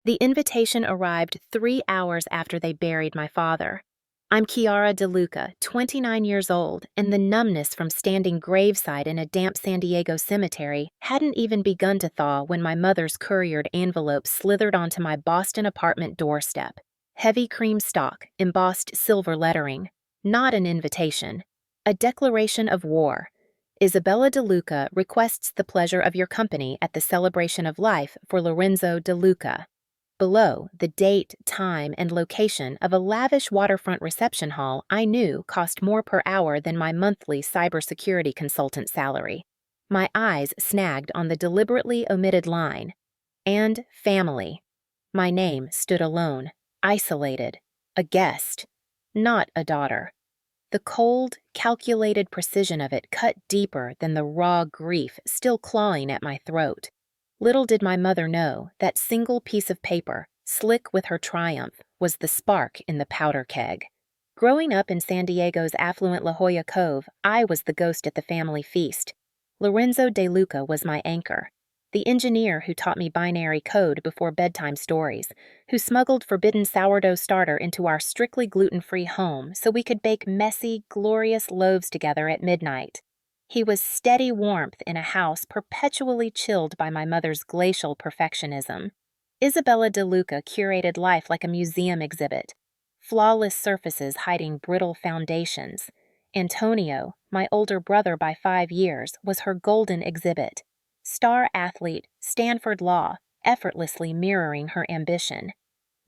The invitation arrived 3 hours after they buried my father. I'm Chiara DeLuca, 29 years old, and the numbness from standing graveside in a damp San Diego cemetery hadn't even begun to thaw when my mother's couriered envelope slithered onto my Boston apartment doorstep. Heavy cream stock, embossed silver lettering. Not an invitation. A declaration of war. Isabella DeLuca requests the pleasure of your company at the celebration of life for Lorenzo DeLuca. Below, the date, time, and location of a lavish waterfront reception hall I knew cost more per hour than my monthly cybersecurity consultant salary. My eyes snagged on the deliberately omitted line. And family. My name stood alone, isolated, a guest, not a daughter. The cold, calculated precision of it cut deeper than the raw grief still clawing at my throat. Little did my mother know that single piece of paper, slick with her triumph, was the spark in the powder keg. Growing up in San Diego's affluent La Jolla Cove, I was the ghost at the family feast. Lorenzo De Luca was my anchor, the engineer who taught me binary code before bedtime stories, who smuggled forbidden sourdough starter into our strictly gluten-free home so we could bake messy, glorious loaves together at midnight. He was steady warmth in a house perpetually chilled by my mother's glacial perfectionism. Isabella DeLuca curated life like a museum exhibit, flawless surfaces hiding brittle foundations. Antonio, my older brother by 5 years, was her golden exhibit. Star athlete, Stanford Law, effortlessly mirroring her ambition.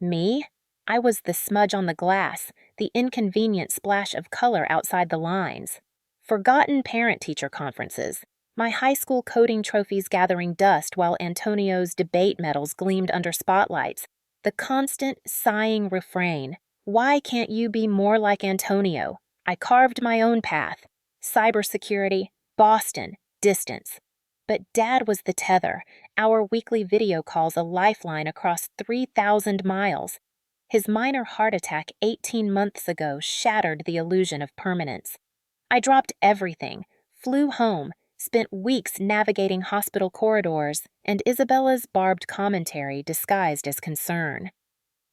Me? I was the smudge on the glass, the inconvenient splash of color outside the lines. Forgotten parent-teacher conferences, my high school coding trophies gathering dust while Antonio's debate medals gleamed under spotlights. The constant, sighing refrain, "Why can't you be more like Antonio?" I carved my own path. Cybersecurity, Boston, distance. But Dad was the tether, our weekly video calls a lifeline across 3,000 miles. His minor heart attack 18 months ago shattered the illusion of permanence. I dropped everything, flew home, spent weeks navigating hospital corridors, and Isabella's barbed commentary disguised as concern.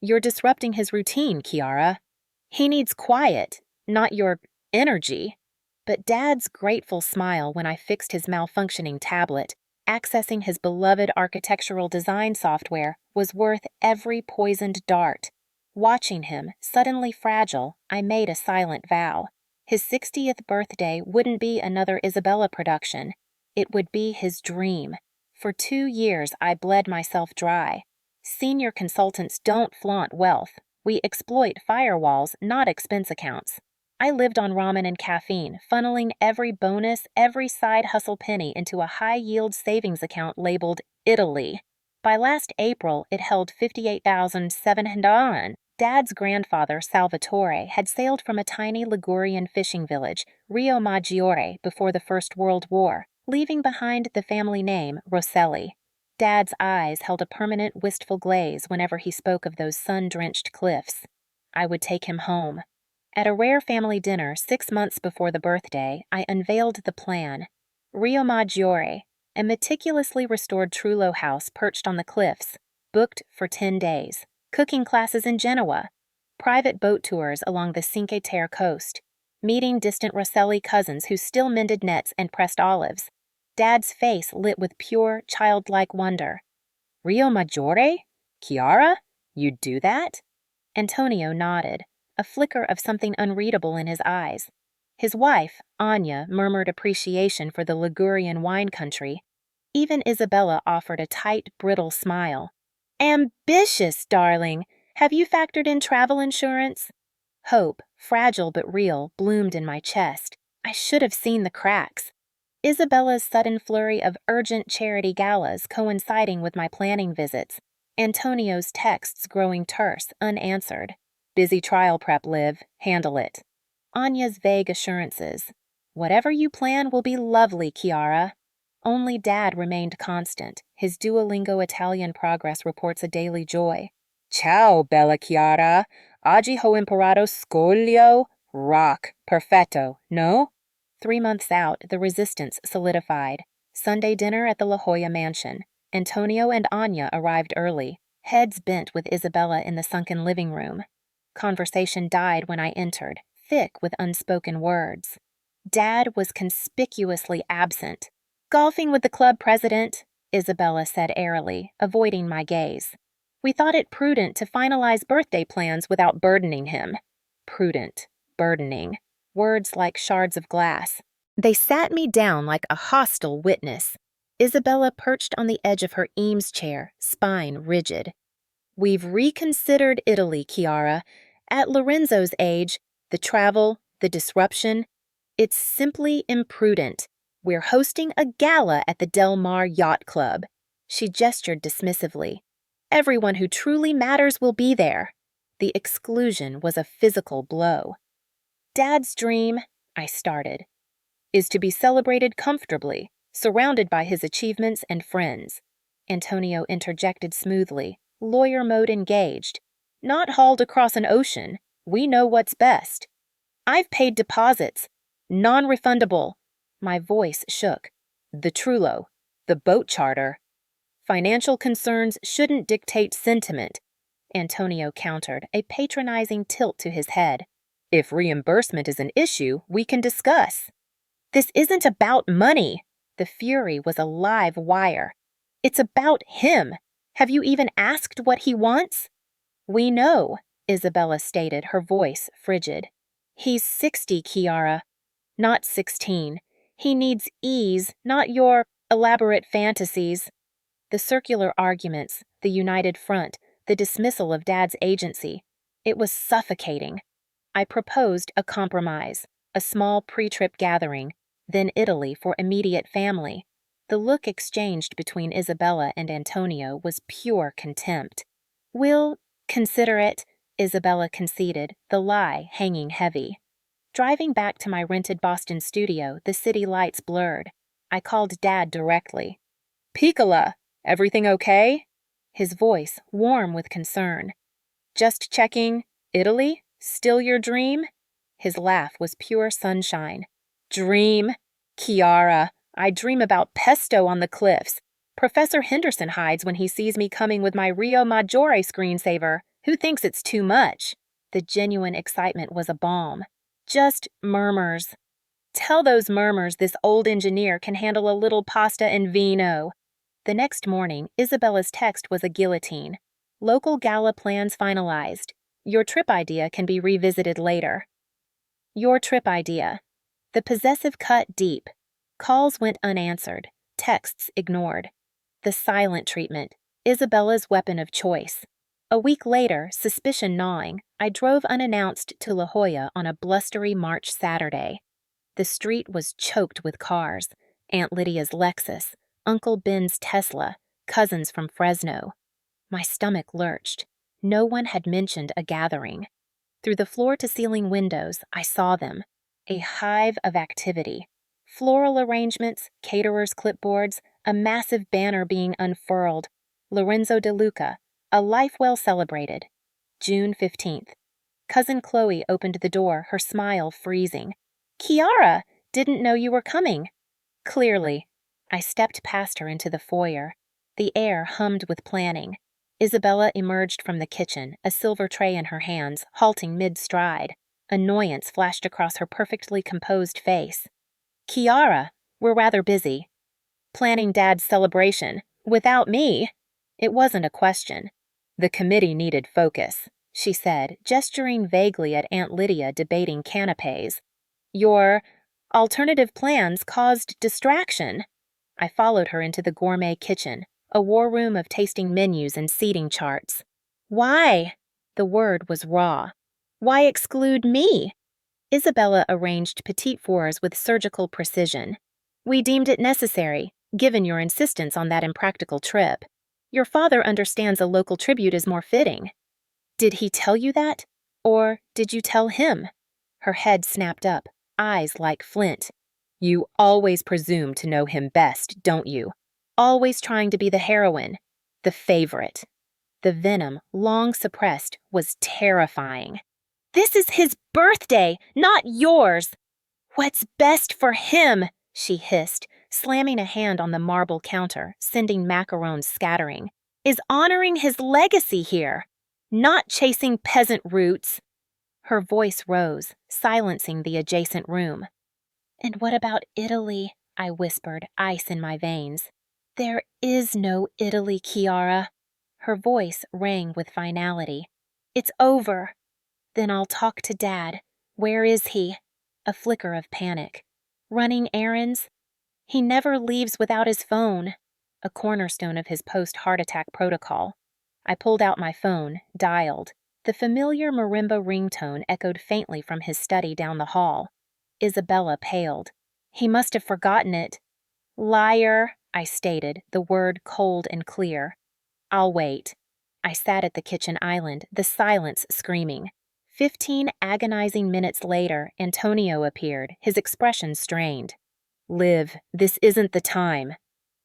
"You're disrupting his routine, Chiara. He needs quiet, not your energy." But Dad's grateful smile when I fixed his malfunctioning tablet, accessing his beloved architectural design software, was worth every poisoned dart. Watching him, suddenly fragile, I made a silent vow. His 60th birthday wouldn't be another Isabella production. It would be his dream. For 2 years, I bled myself dry. Senior consultants don't flaunt wealth. We exploit firewalls, not expense accounts. I lived on ramen and caffeine, funneling every bonus, every side hustle penny into a high-yield savings account labeled Italy. By last April, it held $58,700. Dad's grandfather, Salvatore, had sailed from a tiny Ligurian fishing village, Rio Maggiore, before the First World War, leaving behind the family name, Rosselli. Dad's eyes held a permanent wistful glaze whenever he spoke of those sun-drenched cliffs. I would take him home. At a rare family dinner 6 months before the birthday, I unveiled the plan. Rio Maggiore, a meticulously restored Trullo house perched on the cliffs, booked for 10 days. Cooking classes in Genoa, private boat tours along the Cinque Terre coast, meeting distant Rosselli cousins who still mended nets and pressed olives. Dad's face lit with pure, childlike wonder. "Rio Maggiore? Chiara? You'd do that?" Antonio nodded, a flicker of something unreadable in his eyes. His wife, Anya, murmured appreciation for the Ligurian wine country. Even Isabella offered a tight, brittle smile. "Ambitious, darling! Have you factored in travel insurance?" Hope, fragile but real, bloomed in my chest. I should have seen the cracks. Isabella's sudden flurry of urgent charity galas coinciding with my planning visits. Antonio's texts growing terse, unanswered. "Busy trial prep, Liv. Handle it." Anya's vague assurances. "Whatever you plan will be lovely, Chiara." Only Dad remained constant. His Duolingo Italian progress reports a daily joy. "Ciao, bella Chiara. Oggi ho imparato scoglio. Rock. Perfetto. No?" 3 months out, the resistance solidified. Sunday dinner at the La Jolla mansion. Antonio and Anya arrived early. heads bent with Isabella in the sunken living room. Conversation died when I entered, thick with unspoken words. Dad was conspicuously absent. "Golfing with the club president," Isabella said airily, avoiding my gaze. "We thought it prudent to finalize birthday plans without burdening him." Prudent, burdening, words like shards of glass. They sat me down like a hostile witness. Isabella perched on the edge of her Eames chair, spine rigid. "We've reconsidered Italy, Chiara. At Lorenzo's age, the travel, the disruption, it's simply imprudent. We're hosting a gala at the Del Mar Yacht Club." She gestured dismissively. "Everyone who truly matters will be there." The exclusion was a physical blow. "Dad's dream," I started, "is to be celebrated comfortably, surrounded by his achievements and friends." Antonio interjected smoothly, lawyer mode engaged. "Not hauled across an ocean. We know what's best. I've paid deposits. Non-refundable." My voice shook. "The Trullo. The boat charter." "Financial concerns shouldn't dictate sentiment," Antonio countered, a patronizing tilt to his head. "If reimbursement is an issue, we can discuss." "This isn't about money." The fury was a live wire. "It's about him. Have you even asked what he wants?" "We know," Isabella stated, her voice frigid. "He's 60, Chiara. Not 16. He needs ease, not your elaborate fantasies." The circular arguments, the united front, the dismissal of Dad's agency. It was suffocating. I proposed a compromise, a small pre-trip gathering, then Italy for immediate family. The look exchanged between Isabella and Antonio was pure contempt. "We'll consider it," Isabella conceded, the lie hanging heavy. Driving back to my rented Boston studio, the city lights blurred. I called Dad directly. "Piccola, everything okay?" His voice warm with concern. "Just checking. Italy? Still your dream?" His laugh was pure sunshine. "Dream? Chiara, I dream about pesto on the cliffs. Professor Henderson hides when he sees me coming with my Rio Maggiore screensaver. Who thinks it's too much?" The genuine excitement was a balm. "Just murmurs." "Tell those murmurs this old engineer can handle a little pasta and vino." The next morning, Isabella's text was a guillotine. "Local gala plans finalized. Your trip idea can be revisited later." Your trip idea. The possessive cut deep. Calls went unanswered, texts ignored. The silent treatment, Isabella's weapon of choice. A week later, suspicion gnawing, I drove unannounced to La Jolla on a blustery March Saturday. The street was choked with cars. Aunt Lydia's Lexus, Uncle Ben's Tesla, cousins from Fresno. My stomach lurched. No one had mentioned a gathering. Through the floor-to-ceiling windows, I saw them. A hive of activity. Floral arrangements, caterers' clipboards, a massive banner being unfurled. Lorenzo De Luca, a life well celebrated. June 15th. Cousin Chloe opened the door, her smile freezing. "Chiara, didn't know you were coming." Clearly. I stepped past her into the foyer. The air hummed with planning. Isabella emerged from the kitchen, a silver tray in her hands, halting mid-stride. Annoyance flashed across her perfectly composed face. "Chiara, we're rather busy." "Planning Dad's celebration. Without me?" It wasn't a question. "The committee needed focus," she said, gesturing vaguely at Aunt Lydia debating canapes. "Your alternative plans caused distraction." I followed her into the gourmet kitchen, a war room of tasting menus and seating charts. "Why?" The word was raw. "Why exclude me?" Isabella arranged petite fours with surgical precision. "We deemed it necessary, given your insistence on that impractical trip. Your father understands a local tribute is more fitting." "Did he tell you that? Or did you tell him?" Her head snapped up, eyes like flint. "You always presume to know him best, don't you? Always trying to be the heroine, the favorite." The venom, long suppressed, was terrifying. "This is his birthday, not yours." "What's best for him?" she hissed, slamming a hand on the marble counter, sending macarons scattering. is honoring his legacy here, not chasing peasant roots. Her voice rose, silencing the adjacent room. And what about Italy? I whispered, ice in my veins. There is no Italy, Chiara. Her voice rang with finality. It's over. Then I'll talk to Dad. Where is he? A flicker of panic. Running errands? He never leaves without his phone. A cornerstone of his post-heart attack protocol. I pulled out my phone, dialed. The familiar marimba ringtone echoed faintly from his study down the hall. Isabella paled. He must have forgotten it. Liar, I stated, the word cold and clear. I'll wait. I sat at the kitchen island, the silence screaming. 15 agonizing minutes later, Antonio appeared, his expression strained. Liv, this isn't the time.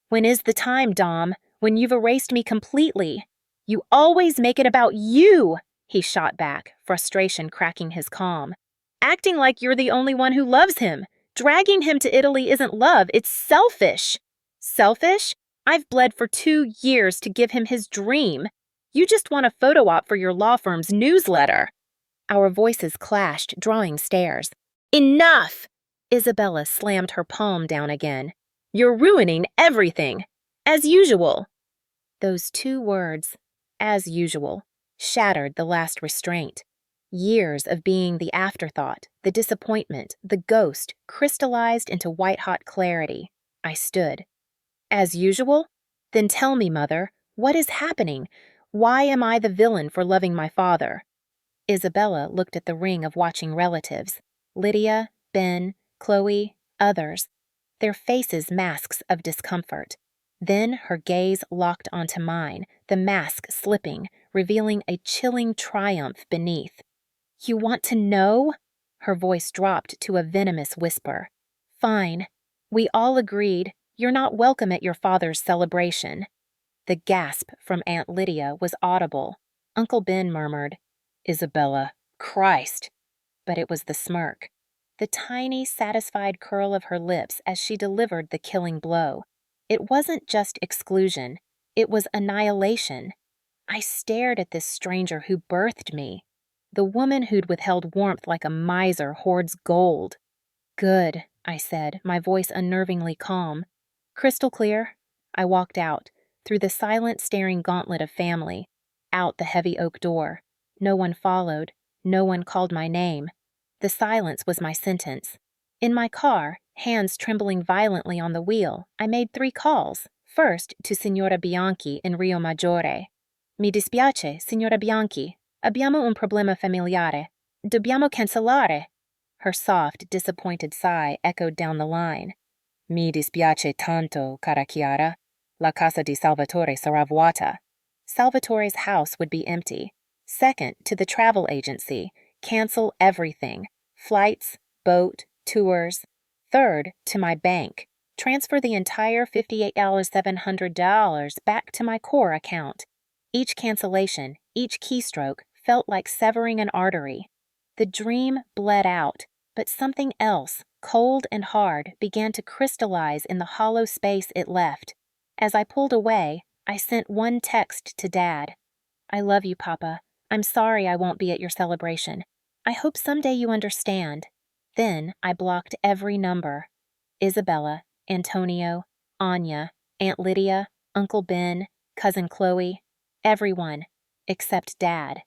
When is the time, Dom? When you've erased me completely? You always make it about you, he shot back, frustration cracking his calm. Acting like you're the only one who loves him. Dragging him to Italy isn't love, it's selfish. Selfish? I've bled for 2 years to give him his dream. You just want a photo op for your law firm's newsletter. Our voices clashed, drawing stares. Enough! Isabella slammed her palm down again. You're ruining everything. As usual. Those 2 words, as usual, shattered the last restraint. Years of being the afterthought, the disappointment, the ghost, crystallized into white-hot clarity. I stood. As usual? Then tell me, Mother, what is happening? Why am I the villain for loving my father? Isabella looked at the ring of watching relatives. Lydia, Ben, Chloe, others. Their faces masks of discomfort. Then her gaze locked onto mine, the mask slipping, revealing a chilling triumph beneath. You want to know? Her voice dropped to a venomous whisper. Fine. We all agreed. You're not welcome at your father's celebration. The gasp from Aunt Lydia was audible. Uncle Ben murmured, Isabella, Christ! But it was the smirk. The tiny, satisfied curl of her lips as she delivered the killing blow. It wasn't just exclusion. It was annihilation. I stared at this stranger who birthed me. The woman who'd withheld warmth like a miser hoards gold. Good, I said, my voice unnervingly calm. Crystal clear. I walked out, through the silent staring gauntlet of family, out the heavy oak door. No one followed. No one called my name. The silence was my sentence. In my car, hands trembling violently on the wheel, I made 3 calls. First, to Signora Bianchi in Rio Maggiore. Mi dispiace, Signora Bianchi. Abbiamo un problema familiare. Dobbiamo cancellare. Her soft, disappointed sigh echoed down the line. Mi dispiace tanto, cara Chiara. La casa di Salvatore sarà vuota. Salvatore's house would be empty. Second, to the travel agency. Cancel everything. Flights, boat, tours. Third, to my bank. Transfer the entire $58,700 back to my core account. Each cancellation, each keystroke, felt like severing an artery. The dream bled out, but something else, cold and hard, began to crystallize in the hollow space it left. As I pulled away, I sent one text to Dad. I love you, Papa. I'm sorry I won't be at your celebration. I hope someday you understand. Then I blocked every number. Isabella, Antonio, Anya, Aunt Lydia, Uncle Ben, Cousin Chloe, everyone, except Dad.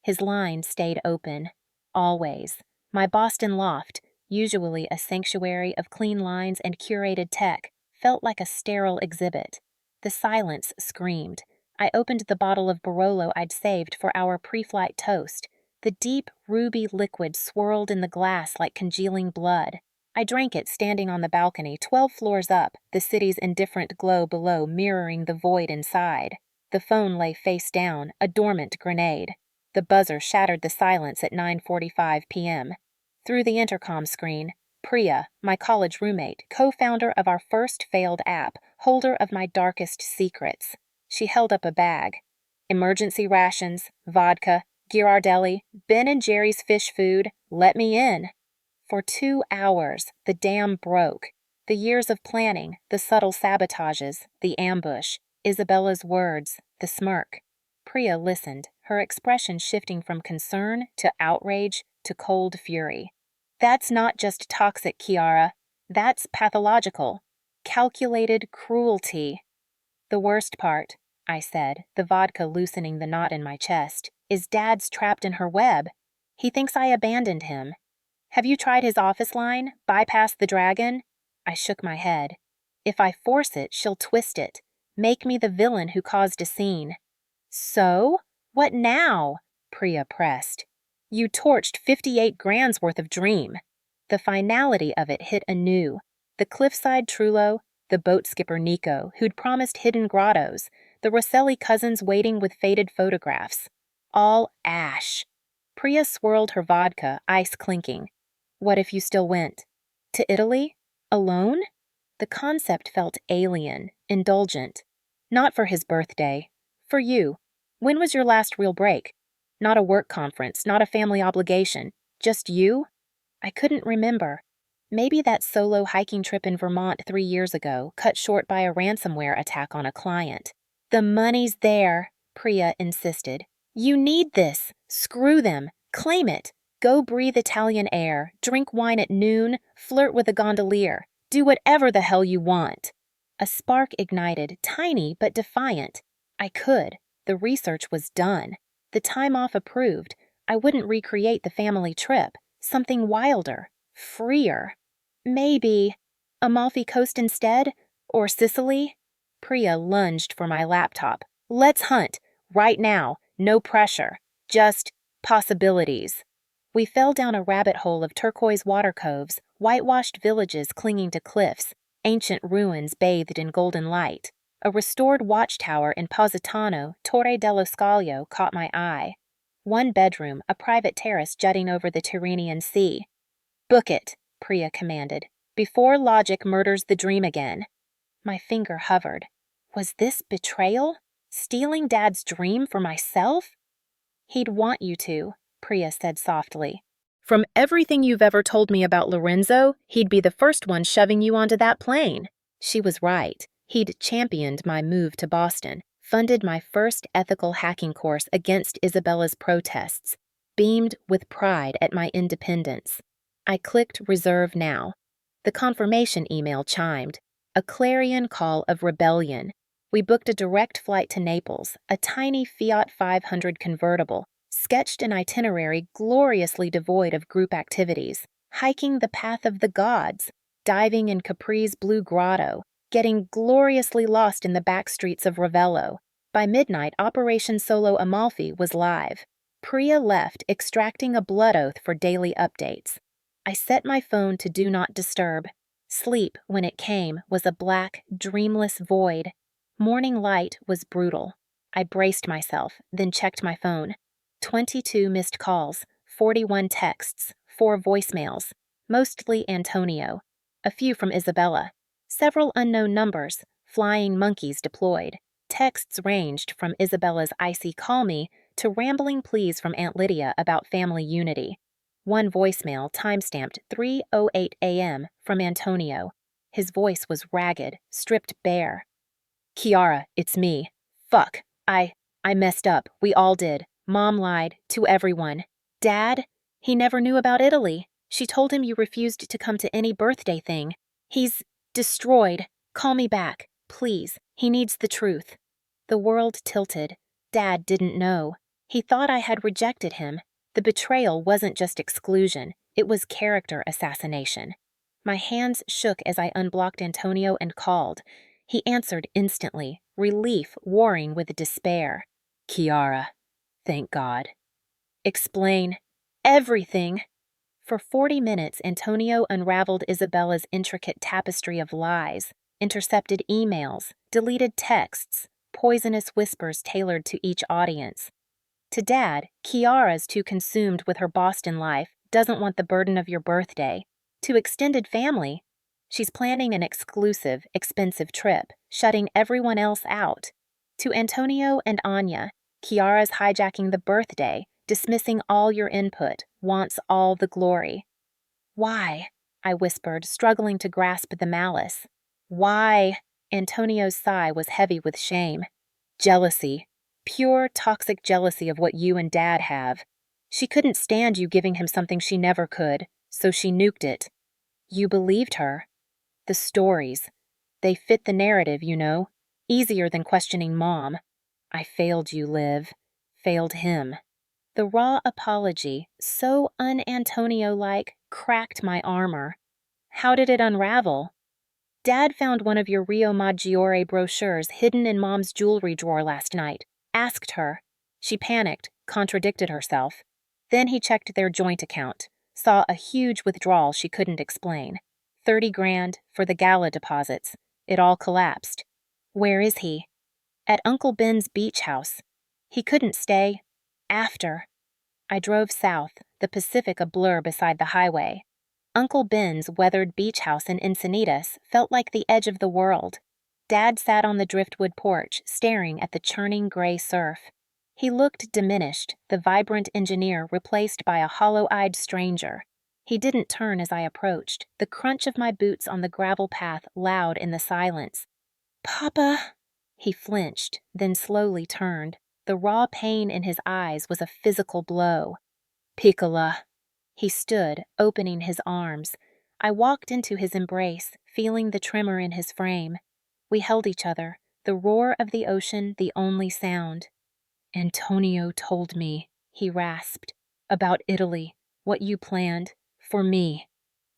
His line stayed open. Always. My Boston loft, usually a sanctuary of clean lines and curated tech, felt like a sterile exhibit. The silence screamed. I opened the bottle of Barolo I'd saved for our pre-flight toast. The deep, ruby liquid swirled in the glass like congealing blood. I drank it standing on the balcony 12 floors up, the city's indifferent glow below mirroring the void inside. The phone lay face down, a dormant grenade. The buzzer shattered the silence at 9:45 p.m. Through the intercom screen, Priya, my college roommate, co-founder of our first failed app, holder of my darkest secrets. She held up a bag. Emergency rations, vodka, Ghirardelli, Ben and Jerry's fish food, let me in. For 2 hours, the dam broke. The years of planning, the subtle sabotages, the ambush, Isabella's words, The smirk. Priya listened, her expression shifting from concern to outrage to cold fury. That's not just toxic, Kiara. That's pathological. Calculated cruelty. The worst part, I said, the vodka loosening the knot in my chest, is Dad's trapped in her web. He thinks I abandoned him. Have you tried his office line? Bypass the dragon? I shook my head. If I force it, she'll twist it. Make me the villain who caused a scene. So? What now? Priya pressed. You torched 58 grand's worth of dream. The finality of it hit anew. The cliffside Trullo, the boat skipper Nico, who'd promised hidden grottos, the Rosselli cousins waiting with faded photographs. All ash. Priya swirled her vodka, ice clinking. What if you still went? To Italy? Alone? The concept felt alien, indulgent. Not for his birthday. For you. When was your last real break? Not a work conference, not a family obligation. Just you? I couldn't remember. Maybe that solo hiking trip in Vermont 3 years ago, cut short by a ransomware attack on a client. The money's there, Priya insisted. You need this. Screw them. Claim it. Go breathe Italian air, drink wine at noon, flirt with a gondolier. Do whatever the hell you want. A spark ignited, tiny but defiant. I could. The research was done. The time off approved. I wouldn't recreate the family trip. Something wilder. Freer. Maybe Amalfi Coast instead? Or Sicily? Priya lunged for my laptop. Let's hunt. Right now. No pressure. Just possibilities. We fell down a rabbit hole of turquoise water coves, whitewashed villages clinging to cliffs, ancient ruins bathed in golden light. A restored watchtower in Positano, Torre dello Scaglio, caught my eye. 1 bedroom, a private terrace jutting over the Tyrrhenian Sea. Book it, Priya commanded, before logic murders the dream again. My finger hovered. Was this betrayal? Stealing Dad's dream for myself? He'd want you to, Priya said softly. From everything you've ever told me about Lorenzo, he'd be the first one shoving you onto that plane. She was right. He'd championed my move to Boston, funded my first ethical hacking course against Isabella's protests, beamed with pride at my independence. I clicked Reserve Now. The confirmation email chimed, a clarion call of rebellion. We booked a direct flight to Naples, a tiny Fiat 500 convertible, sketched an itinerary gloriously devoid of group activities, hiking the path of the gods, diving in Capri's Blue Grotto, getting gloriously lost in the back streets of Ravello. By midnight, Operation Solo Amalfi was live. Priya left, extracting a blood oath for daily updates. I set my phone to Do Not Disturb. Sleep, when it came, was a black, dreamless void. Morning light was brutal. I braced myself, then checked my phone. 22 missed calls, 41 texts, 4 voicemails, mostly Antonio, a few from Isabella, several unknown numbers, flying monkeys deployed. Texts ranged from Isabella's icy call me to rambling pleas from Aunt Lydia about family unity. One voicemail timestamped 3:08 a.m. from Antonio. His voice was ragged, stripped bare. Kiara, it's me. Fuck. I messed up. We all did. Mom lied. To everyone. Dad? He never knew about Italy. She told him you refused to come to any birthday thing. He's destroyed. Call me back. Please. He needs the truth. The world tilted. Dad didn't know. He thought I had rejected him. The betrayal wasn't just exclusion. It was character assassination. My hands shook as I unblocked Antonio and called. He answered instantly, relief warring with despair. Kiara. Thank God. Explain everything. For 40 minutes, Antonio unraveled Isabella's intricate tapestry of lies, intercepted emails, deleted texts, poisonous whispers tailored to each audience. To Dad, Kiara's too consumed with her Boston life, doesn't want the burden of your birthday. To extended family, she's planning an exclusive, expensive trip, shutting everyone else out. To Antonio and Anya, Kiara's hijacking the birthday, dismissing all your input, wants all the glory. Why? I whispered, struggling to grasp the malice. Why? Antonio's sigh was heavy with shame. Jealousy. Pure, toxic jealousy of what you and Dad have. She couldn't stand you giving him something she never could, so she nuked it. You believed her. The stories. They fit the narrative, you know. Easier than questioning Mom. I failed you, Liv. Failed him. The raw apology, so un-Antonio-like, cracked my armor. How did it unravel? Dad found one of your Rio Maggiore brochures hidden in Mom's jewelry drawer last night. Asked her. She panicked, contradicted herself. Then he checked their joint account, saw a huge withdrawal she couldn't explain. 30 grand for the gala deposits. It all collapsed. Where is he? At Uncle Ben's beach house. He couldn't stay. After. I drove south, the Pacific a blur beside the highway. Uncle Ben's weathered beach house in Encinitas felt like the edge of the world. Dad sat on the driftwood porch, staring at the churning gray surf. He looked diminished, the vibrant engineer replaced by a hollow-eyed stranger. He didn't turn as I approached, the crunch of my boots on the gravel path loud in the silence. "Papa!" He flinched, then slowly turned. The raw pain in his eyes was a physical blow. "Piccola." He stood, opening his arms. I walked into his embrace, feeling the tremor in his frame. We held each other, the roar of the ocean the only sound. "Antonio told me," he rasped, "about Italy, what you planned, for me."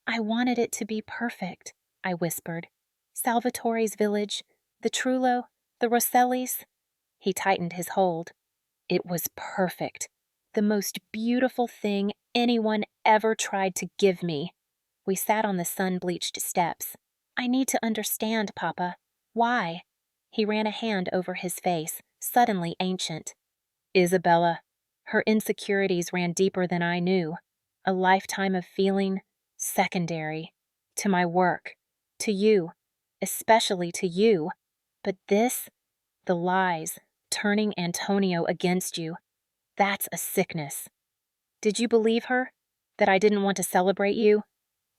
"I wanted it to be perfect," I whispered. "Salvatore's village, the Trullo, the Rossellis." He tightened his hold. "It was perfect. The most beautiful thing anyone ever tried to give me." We sat on the sun-bleached steps. "I need to understand, Papa. Why?" He ran a hand over his face, suddenly ancient. "Isabella, her insecurities ran deeper than I knew. A lifetime of feeling secondary. To my work. To you. Especially to you. But this, the lies, turning Antonio against you, that's a sickness. Did you believe her? That I didn't want to celebrate you?"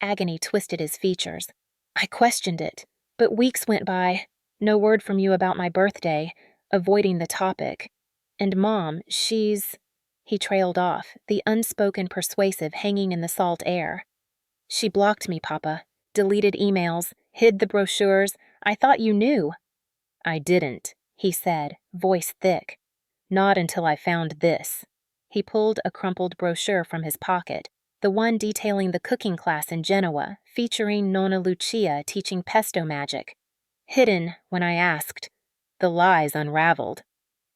Agony twisted his features. "I questioned it, but weeks went by. No word from you about my birthday, avoiding the topic. And Mom, she's..." He trailed off, the unspoken persuasive hanging in the salt air. "She blocked me, Papa. Deleted emails, hid the brochures. I thought you knew." "I didn't," he said, voice thick. "Not until I found this." He pulled a crumpled brochure from his pocket, the one detailing the cooking class in Genoa, featuring Nonna Lucia teaching pesto magic. Hidden when I asked. The lies unraveled.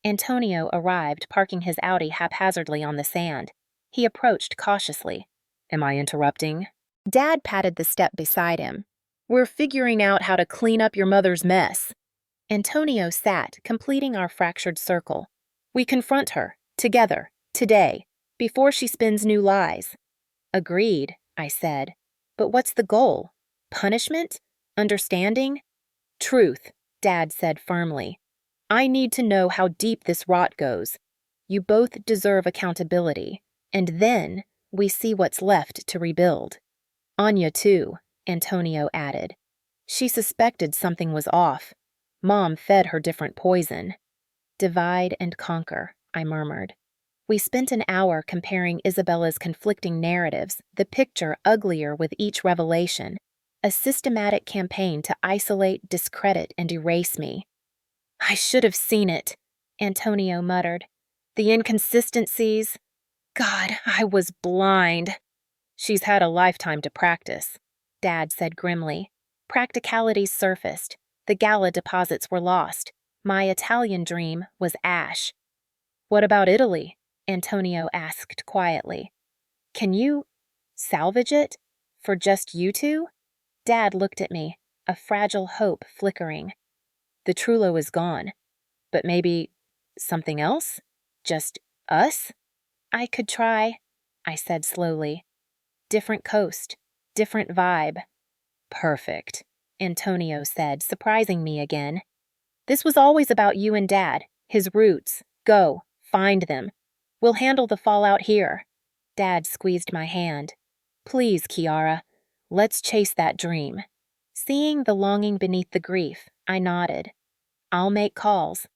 Antonio arrived, parking his Audi haphazardly on the sand. He approached cautiously. "Am I interrupting?" Dad patted the step beside him. "We're figuring out how to clean up your mother's mess." Antonio sat, completing our fractured circle. "We confront her, together, today, before she spins new lies." "Agreed," I said. "But what's the goal? Punishment? Understanding?" "Truth," Dad said firmly. "I need to know how deep this rot goes. You both deserve accountability, and then we see what's left to rebuild." "Anya, too," Antonio added. "She suspected something was off. Mom fed her different poison." "Divide and conquer," I murmured. We spent an hour comparing Isabella's conflicting narratives, the picture uglier with each revelation, a systematic campaign to isolate, discredit, and erase me. "I should have seen it," Antonio muttered. "The inconsistencies. God, I was blind." "She's had a lifetime to practice," Dad said grimly. Practicalities surfaced. The gala deposits were lost. My Italian dream was ash. "What about Italy?" Antonio asked quietly. "Can you salvage it? For just you two?" Dad looked at me, a fragile hope flickering. "The Trullo is gone. But maybe something else? Just us?" "I could try," I said slowly. "Different coast, different vibe." "Perfect," Antonio said, surprising me again. "This was always about you and Dad, his roots. Go, find them. We'll handle the fallout here." Dad squeezed my hand. "Please, Kiara, let's chase that dream." Seeing the longing beneath the grief, I nodded. "I'll make calls."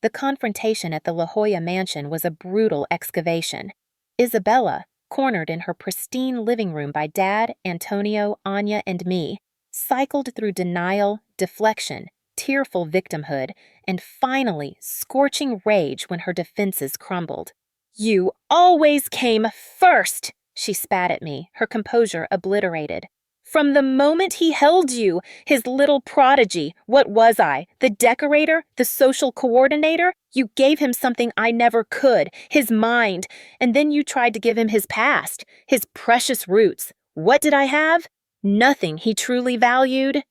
The confrontation at the La Jolla mansion was a brutal excavation. Isabella, cornered in her pristine living room by Dad, Antonio, Anya, and me, cycled through denial, deflection, tearful victimhood, and finally scorching rage when her defenses crumbled. "You always came first," she spat at me, her composure obliterated. "From the moment he held you, his little prodigy, what was I? The decorator? The social coordinator? You gave him something I never could, his mind, and then you tried to give him his past, his precious roots. What did I have? Nothing he truly valued."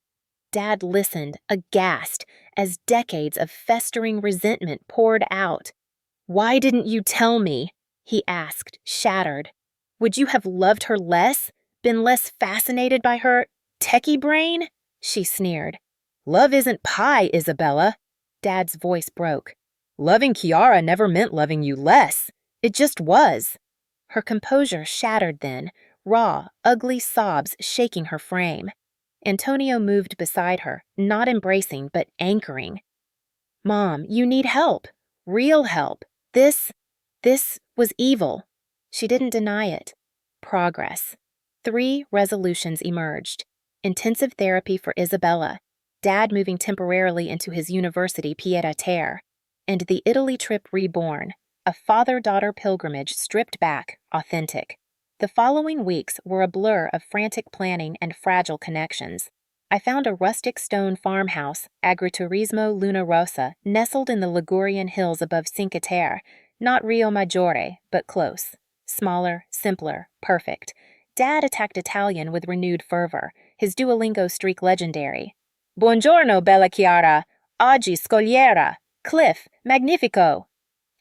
Dad listened, aghast, as decades of festering resentment poured out. "Why didn't you tell me?" he asked, shattered. "Would you have loved her less? Been less fascinated by her techie brain?" She sneered. "Love isn't pie, Isabella." Dad's voice broke. "Loving Kiara never meant loving you less. It just was." Her composure shattered then, raw, ugly sobs shaking her frame. Antonio moved beside her, not embracing but anchoring. "Mom, you need help. Real help. This was evil." She didn't deny it. Progress. 3 resolutions emerged. Intensive therapy for Isabella, Dad moving temporarily into his university pied-à-terre, and the Italy trip reborn, a father-daughter pilgrimage stripped back, authentic. The following weeks were a blur of frantic planning and fragile connections. I found a rustic stone farmhouse, Agriturismo Luna Rosa, nestled in the Ligurian hills above Cinque Terre, not Rio Maggiore, but close. Smaller, simpler, perfect. Dad attacked Italian with renewed fervor, his Duolingo streak legendary. "Buongiorno, bella Chiara. Oggi scogliera. Cliff, magnifico."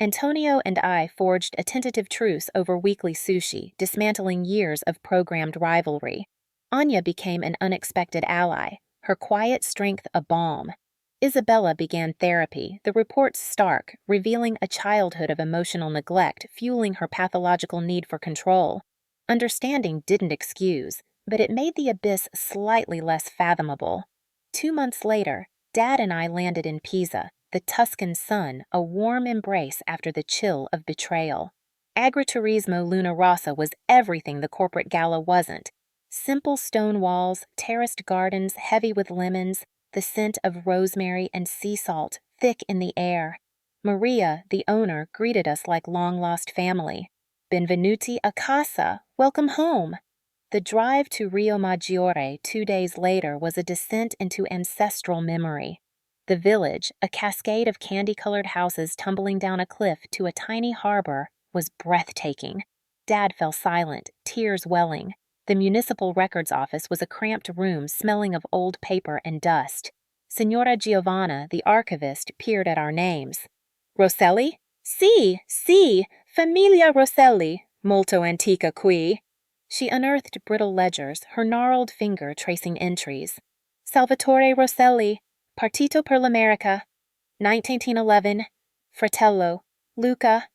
Antonio and I forged a tentative truce over weekly sushi, dismantling years of programmed rivalry. Anya became an unexpected ally, her quiet strength a balm. Isabella began therapy, the reports stark, revealing a childhood of emotional neglect fueling her pathological need for control. Understanding didn't excuse, but it made the abyss slightly less fathomable. 2 months later, Dad and I landed in Pisa, the Tuscan sun a warm embrace after the chill of betrayal. Agriturismo Luna Rosa was everything the corporate gala wasn't. Simple stone walls, terraced gardens heavy with lemons, the scent of rosemary and sea salt thick in the air. Maria, the owner, greeted us like long-lost family. "Benvenuti a casa, welcome home." The drive to Rio Maggiore 2 days later was a descent into ancestral memory. The village, a cascade of candy-colored houses tumbling down a cliff to a tiny harbor, was breathtaking. Dad fell silent, tears welling. The municipal records office was a cramped room smelling of old paper and dust. Signora Giovanna, the archivist, peered at our names. "Rosselli? Sì, Familia Rosselli, molto antica qui." She unearthed brittle ledgers, her gnarled finger tracing entries. "Salvatore Rosselli, Partito per l'America, 1911, Fratello, Luca,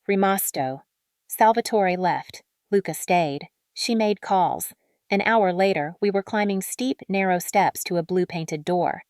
Rimasto." Salvatore left. Luca stayed. She made calls. An hour later, we were climbing steep, narrow steps to a blue-painted door.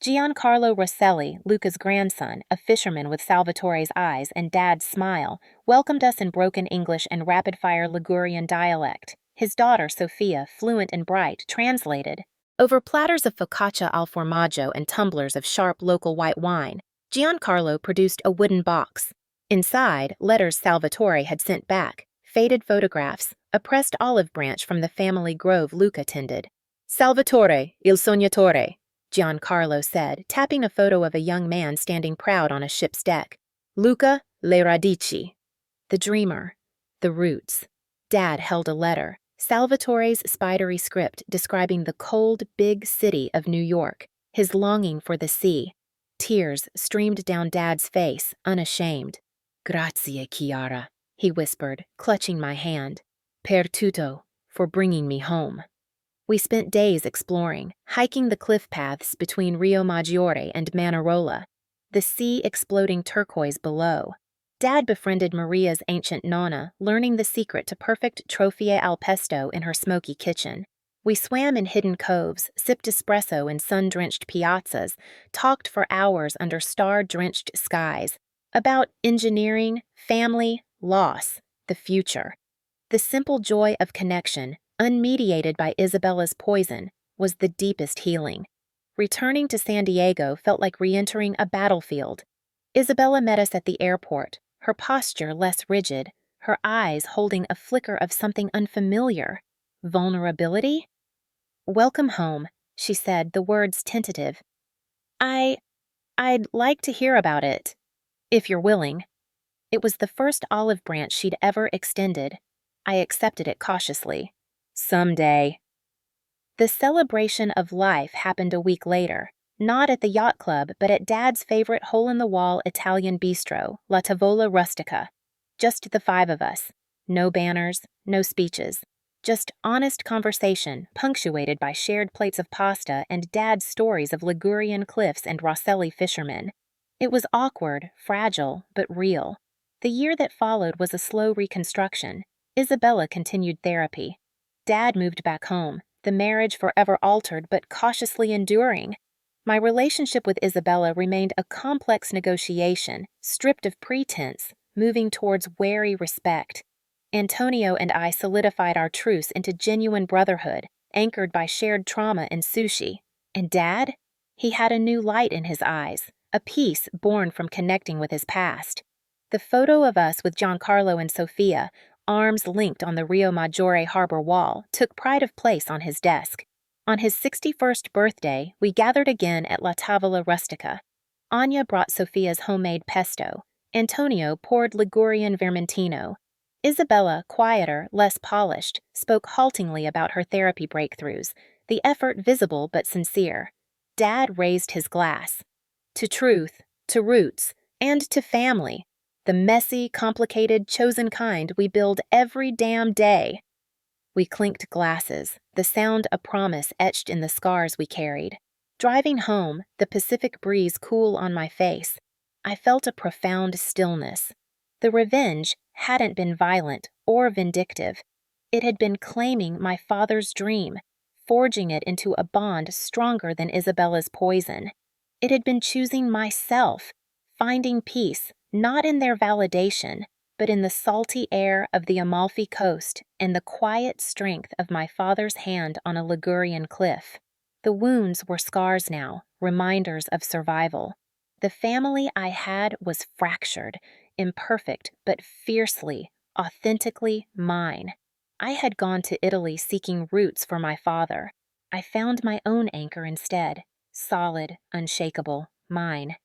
Giancarlo Rosselli, Luca's grandson, a fisherman with Salvatore's eyes and Dad's smile, welcomed us in broken English and rapid-fire Ligurian dialect. His daughter, Sophia, fluent and bright, translated. Over platters of focaccia al formaggio and tumblers of sharp local white wine, Giancarlo produced a wooden box. Inside, letters Salvatore had sent back, faded photographs, a pressed olive branch from the family grove Luca tended. "Salvatore, il sognatore," Giancarlo said, tapping a photo of a young man standing proud on a ship's deck. "Luca, le radici." The dreamer. The roots. Dad held a letter, Salvatore's spidery script describing the cold, big city of New York, his longing for the sea. Tears streamed down Dad's face, unashamed. "Grazie, Chiara," he whispered, clutching my hand. "Per tutto, for bringing me home." We spent days exploring, hiking the cliff paths between Rio Maggiore and Manarola, the sea exploding turquoise below. Dad befriended Maria's ancient nonna, learning the secret to perfect trofie al pesto in her smoky kitchen. We swam in hidden coves, sipped espresso in sun-drenched piazzas, talked for hours under star-drenched skies about engineering, family, loss, the future. The simple joy of connection, unmediated by Isabella's poison, was the deepest healing. Returning to San Diego felt like re-entering a battlefield. Isabella met us at the airport, her posture less rigid, her eyes holding a flicker of something unfamiliar. Vulnerability? "Welcome home," she said, the words tentative. I'd like to hear about it, if you're willing." It was the first olive branch she'd ever extended. I accepted it cautiously. "Someday." The celebration of life happened a week later, not at the yacht club, but at Dad's favorite hole-in-the-wall Italian bistro, La Tavola Rustica. Just the five of us. No banners, no speeches. Just honest conversation, punctuated by shared plates of pasta and Dad's stories of Ligurian cliffs and Rosselli fishermen. It was awkward, fragile, but real. The year that followed was a slow reconstruction. Isabella continued therapy. Dad moved back home, the marriage forever altered but cautiously enduring. My relationship with Isabella remained a complex negotiation, stripped of pretense, moving towards wary respect. Antonio and I solidified our truce into genuine brotherhood, anchored by shared trauma and sushi. And Dad? He had a new light in his eyes, a peace born from connecting with his past. The photo of us with Giancarlo and Sofia, arms linked on the Rio Maggiore harbor wall, took pride of place on his desk. On his 61st birthday, we gathered again at La Tavola Rustica. Anya brought Sofia's homemade pesto. Antonio poured Ligurian vermentino. Isabella, quieter, less polished, spoke haltingly about her therapy breakthroughs, the effort visible but sincere. Dad raised his glass. To truth, to roots, and to family. The messy, complicated, chosen kind we build every damn day. We clinked glasses, the sound a promise etched in the scars we carried. Driving home, the Pacific breeze cool on my face, I felt a profound stillness. The revenge hadn't been violent or vindictive. It had been claiming my father's dream, forging it into a bond stronger than Isabella's poison. It had been choosing myself, finding peace, not in their validation, but in the salty air of the Amalfi Coast and the quiet strength of my father's hand on a Ligurian cliff. The wounds were scars now, reminders of survival. The family I had was fractured, imperfect, but fiercely, authentically mine. I had gone to Italy seeking roots for my father. I found my own anchor instead, solid, unshakable, mine.